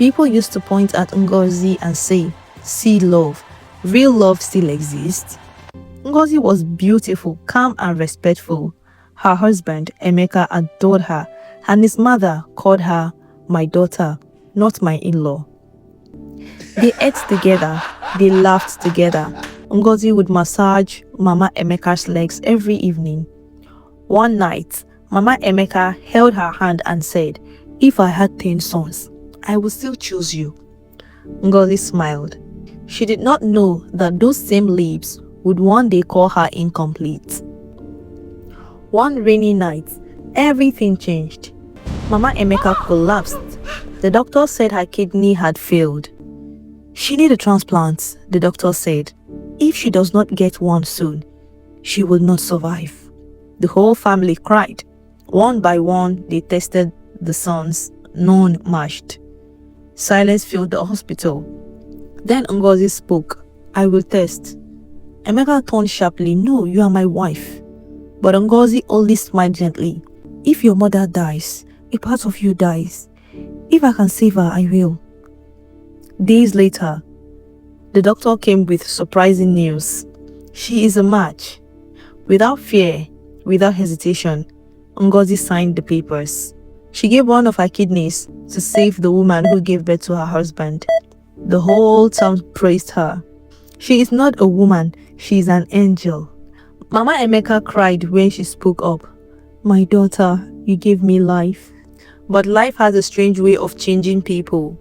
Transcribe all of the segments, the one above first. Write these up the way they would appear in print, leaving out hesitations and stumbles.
People used to point at Ngozi and say, "See love. Real love still exists." Ngozi was beautiful, calm and respectful. Her husband, Emeka, adored her, and his mother called her my daughter, not my in-law. They ate together, they laughed together. Ngozi would massage Mama Emeka's legs every evening. One night, Mama Emeka held her hand and said, "If I had 10 sons, I would still choose you." Ngozi smiled. She did not know that those same lips would one day call her incomplete. One rainy night, everything changed. Mama Emeka collapsed. The doctor said her kidney had failed. She needed a transplant, the doctor said. If she does not get one soon, she will not survive. The whole family cried. One by one, they tested the sons. None matched. Silence filled the hospital. Then Ngozi spoke. "I will test." Emeka turned sharply. "No, you are my wife." But Ngozi only smiled gently. "If your mother dies, a part of you dies. If I can save her, I will." Days later, the doctor came with surprising news. She is a match. Without fear, without hesitation, Ngozi signed the papers. She gave one of her kidneys to save the woman who gave birth to her husband. The whole town praised her. She is not a woman, she is an angel. Mama Emeka cried when she spoke up. "My daughter, you gave me life." But life has a strange way of changing people.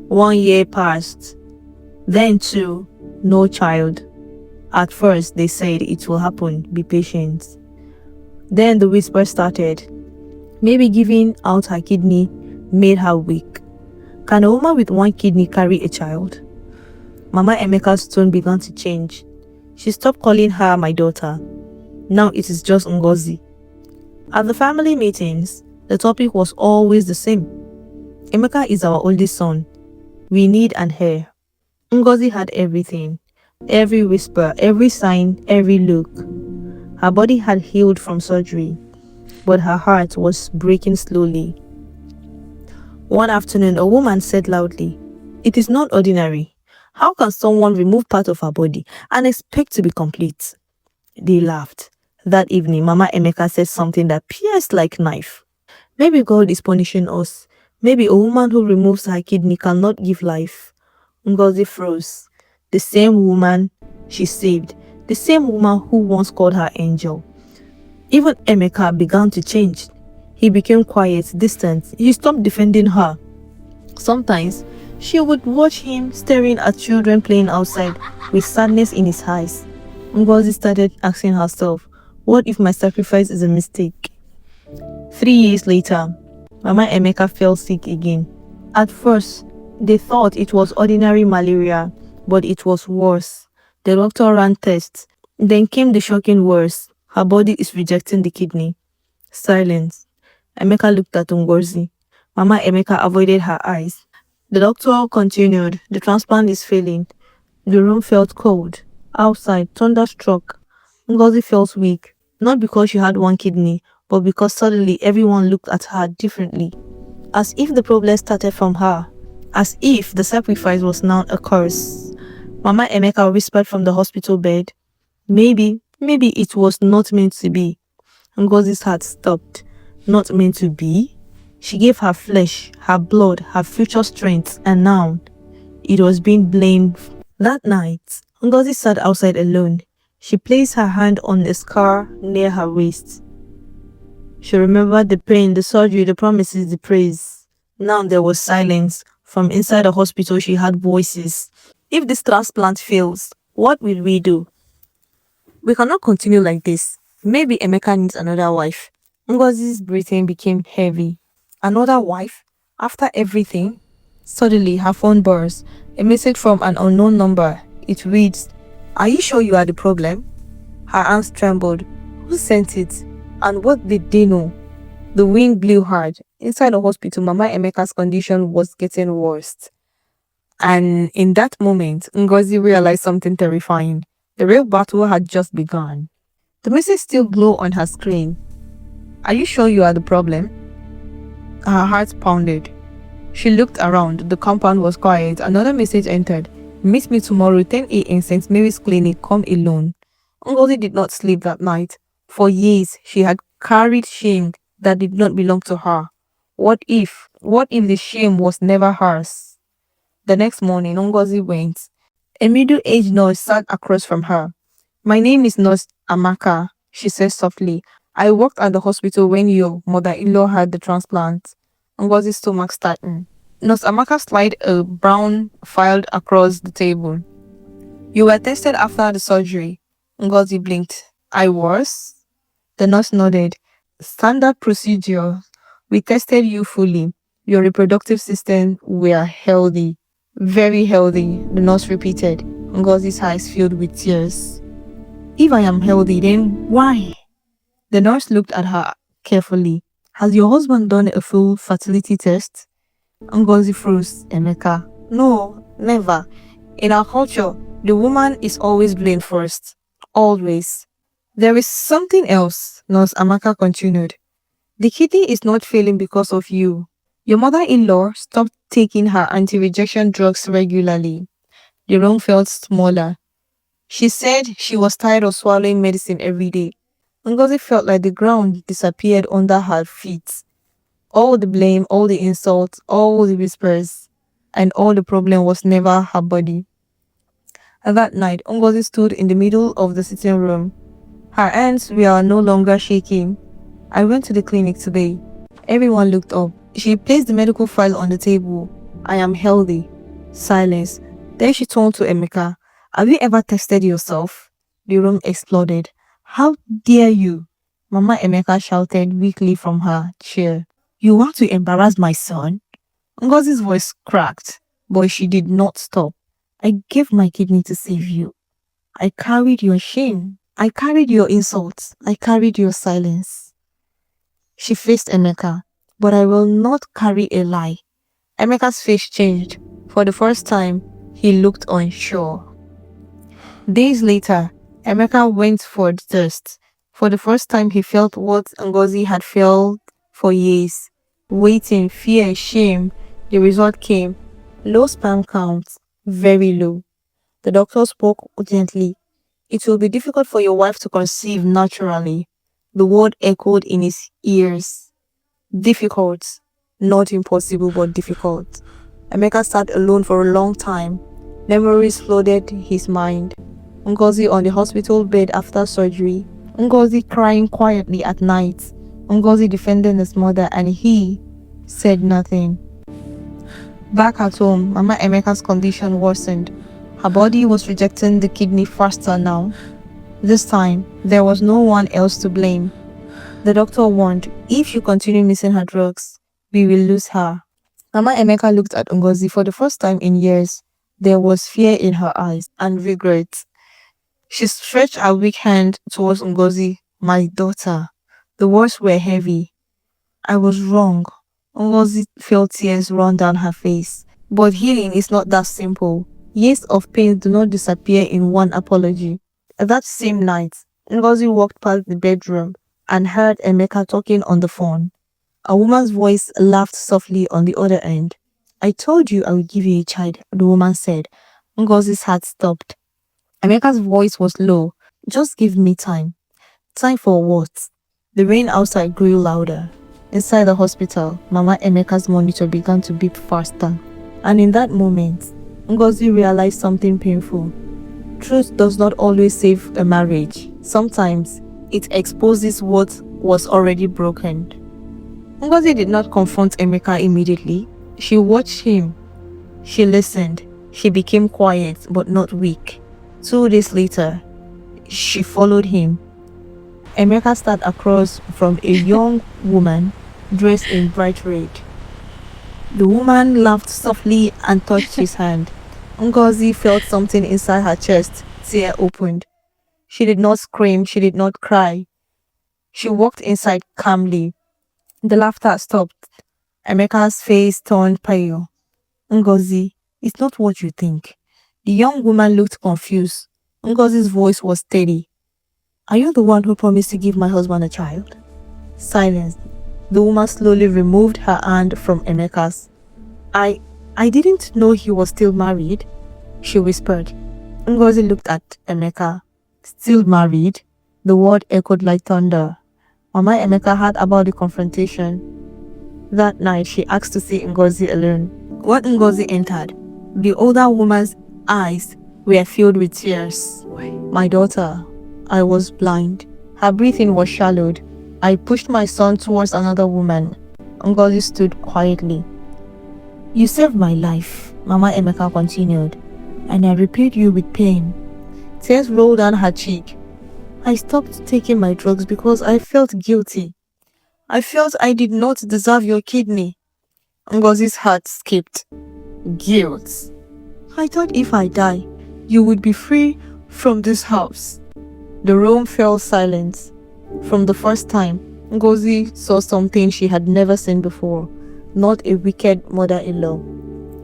1 year passed. Then 2, no child. At first, they said it will happen, be patient. Then the whisper started. Maybe giving out her kidney made her weak. Can a woman with 1 kidney carry a child? Mama Emeka's tone began to change. She stopped calling her my daughter. Now it is just Ngozi. At the family meetings, the topic was always the same. Emeka is our oldest son. We need an heir. Ngozi had everything. Every whisper, every sign, every look. Her body had healed from surgery, but her heart was breaking slowly. One afternoon, a woman said loudly, "It is not ordinary. How can someone remove part of her body and expect to be complete?" They laughed. That evening, Mama Emeka said something that pierced like knife. "Maybe God is punishing us. Maybe a woman who removes her kidney cannot give life." Ngozi froze. The same woman she saved, the same woman who once called her angel. Even Emeka began to change. He became quiet, distant. He stopped defending her. Sometimes, she would watch him staring at children playing outside with sadness in his eyes. Ngozi started asking herself, what if my sacrifice is a mistake? 3 years later, Mama Emeka fell sick again. At first, they thought it was ordinary malaria, but it was worse. The doctor ran tests. Then came the shocking words. Her body is rejecting the kidney. Silence. Emeka looked at Ngozi. Mama Emeka avoided her eyes. The doctor continued. The transplant is failing. The room felt cold. Outside, thunder struck. Ngozi felt weak, not because she had 1 kidney, but because suddenly everyone looked at her differently. As if the problem started from her. As if the sacrifice was now a curse. Mama Emeka whispered from the hospital bed, Maybe it was not meant to be." Ngozi's heart stopped. Not meant to be? She gave her flesh, her blood, her future strength, and now it was being blamed. That night, Ngozi sat outside alone. She placed her hand on a scar near her waist. She remembered the pain, the surgery, the promises, the praise. Now there was silence. From inside the hospital, she heard voices. If this transplant fails, what will we do? We cannot continue like this. Maybe Emeka needs another wife. Ngozi's breathing became heavy. Another wife? After everything? Suddenly, her phone buzzed. A message from an unknown number. It reads, "Are you sure you are the problem?" Her hands trembled. Who sent it? And what did they know? The wind blew hard. Inside the hospital, Mama Emeka's condition was getting worse. And in that moment, Ngozi realized something terrifying. The real battle had just begun. The message still glowed on her screen. "Are you sure you are the problem?" Her heart pounded. She looked around. The compound was quiet. Another message entered. Meet me tomorrow, 10 a.m. St. Mary's Clinic. Come alone. Ngozi did not sleep that night. For years, she had carried shame that did not belong to her. What if? What if the shame was never hers? The next morning, Ngozi went. A middle-aged nurse sat across from her. My name is Nurse Amaka, she said softly. I worked at the hospital when your mother-in-law had the transplant. Ngozi's stomach tightened. Nurse Amaka slid a brown file across the table. You were tested after the surgery. Ngozi blinked. I was? The nurse nodded. Standard procedure. We tested you fully. Your reproductive system were healthy. Very healthy, the nurse repeated. Ngozi's eyes filled with tears. If I am healthy, then why? The nurse looked at her carefully. Has your husband done a full fertility test? Ngozi froze. Emeka. No, never. In our culture, the woman is always blamed first. Always. There is something else, Nurse Amaka continued. The kidney is not failing because of you. Your mother-in-law stopped taking her anti-rejection drugs regularly. The room felt smaller. She said she was tired of swallowing medicine every day. Ngozi felt like the ground disappeared under her feet. All the blame, all the insults, all the whispers, and all the problem was never her body. And that night, Ngozi stood in the middle of the sitting room. Her hands were no longer shaking. I went to the clinic today. Everyone looked up. She placed the medical file on the table. I am healthy. Silence. Then she turned to Emeka. Have you ever tested yourself? The room exploded. How dare you? Mama Emeka shouted weakly from her chair. You want to embarrass my son? Ngozi's voice cracked, but she did not stop. I gave my kidney to save you. I carried your shame. I carried your insults. I carried your silence. She faced Emeka. But I will not carry a lie. Emeka's face changed. For the first time, he looked unsure. Days later, Emeka went for the test. For the first time, he felt what Ngozi had felt for years. Waiting, fear, shame. The result came. Low sperm count. Very low. The doctor spoke gently. It will be difficult for your wife to conceive naturally. The word echoed in his ears. Difficult. Not impossible, but difficult. Emeka sat alone for a long time. Memories flooded his mind. Ngozi on the hospital bed after surgery. Ngozi crying quietly at night. Ngozi defending his mother, and he said nothing. Back at home, Mama Emeka's condition worsened. Her body was rejecting the kidney faster now. This time, there was no one else to blame. The doctor warned, if she continues missing her drugs, we will lose her. Mama Emeka looked at Ngozi for the first time in years. There was fear in her eyes and regret. She stretched her weak hand towards Ngozi. My daughter. The words were heavy. I was wrong. Ngozi felt tears run down her face. But healing is not that simple. Years of pain do not disappear in one apology. That same night, Ngozi walked past the bedroom and heard Emeka talking on the phone. A woman's voice laughed softly on the other end. I told you I would give you a child, the woman said. Ngozi's heart stopped. Emeka's voice was low. Just give me time. Time for what? The rain outside grew louder. Inside the hospital, Mama Emeka's monitor began to beep faster. And in that moment, Ngozi realized something painful. Truth does not always save a marriage. Sometimes, it exposes what was already broken. Ngozi did not confront Emeka immediately. She watched him. She listened. She became quiet but not weak. 2 days later, she followed him. Emeka sat across from a young woman dressed in bright red. The woman laughed softly and touched his hand. Ngozi felt something inside her chest. Tear opened. She did not scream. She did not cry. She walked inside calmly. The laughter stopped. Emeka's face turned pale. Ngozi, it's not what you think. The young woman looked confused. Ngozi's voice was steady. Are you the one who promised to give my husband a child? Silence. The woman slowly removed her hand from Emeka's. I I didn't know he was still married, she whispered. Ngozi looked at Emeka. Still married? The word echoed like thunder. Mama Emeka heard about the confrontation. That night, she asked to see Ngozi alone. When Ngozi entered, the older woman's eyes were filled with tears. My daughter, I was blind. Her breathing was shallowed. I pushed my son towards another woman. Ngozi stood quietly. You saved my life, Mama Emeka continued, and I repaid you with pain. Tears rolled down her cheek. I stopped taking my drugs because I felt guilty. I felt I did not deserve your kidney. Ngozi's heart skipped. Guilt. I thought if I die, you would be free from this house. The room fell silent. From the first time, Ngozi saw something she had never seen before. Not a wicked mother-in-law,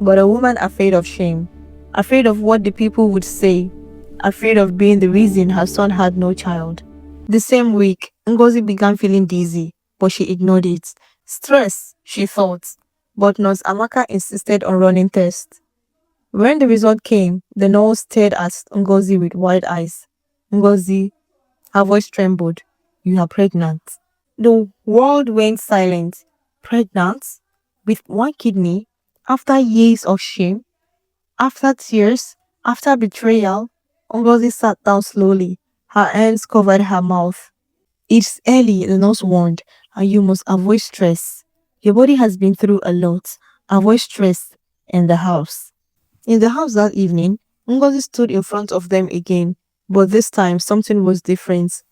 but a woman afraid of shame, afraid of what the people would say, afraid of being the reason her son had no child. The same week, Ngozi began feeling dizzy, but she ignored it. Stress, she thought, but Nurse Amaka insisted on running tests. When the result came, the nurse stared at Ngozi with wide eyes. Ngozi, her voice trembled. You are pregnant. The world went silent. Pregnant? With one kidney? After years of shame? After tears? After betrayal? Ngozi sat down slowly. Her hands covered her mouth. It's early, the nurse warned, and you must avoid stress. Your body has been through a lot. Avoid stress in the house. In the house that evening, Ngozi stood in front of them again, but this time something was different.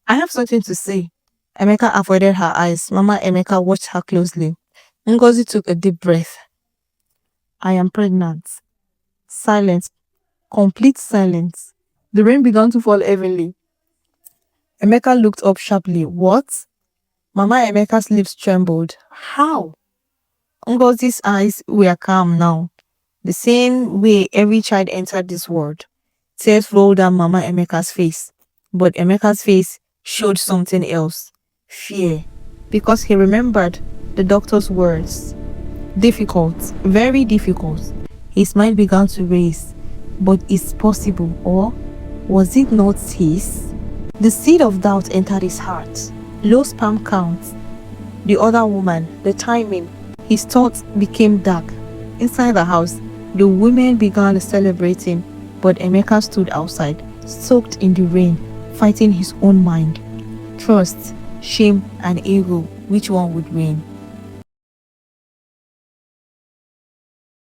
I have something to say. Emeka avoided her eyes. Mama Emeka watched her closely. Ngozi took a deep breath. I am pregnant. Silence. Complete silence. The rain began to fall heavily. Emeka looked up sharply. What? Mama Emeka's lips trembled. How? Ngozi's eyes were calm now. The same way every child entered this world. Tears rolled down Mama Emeka's face. But Emeka's face showed something else. Fear. Because he remembered the doctor's words. Difficult. Very difficult. His mind began to race. But it's possible, or was it not his? The seed of doubt entered his heart. Low sperm count. The other woman, the timing. His thoughts became dark. Inside the house, the women began celebrating, but Emeka stood outside, soaked in the rain, fighting his own mind. Trust, shame, and ego, which one would win?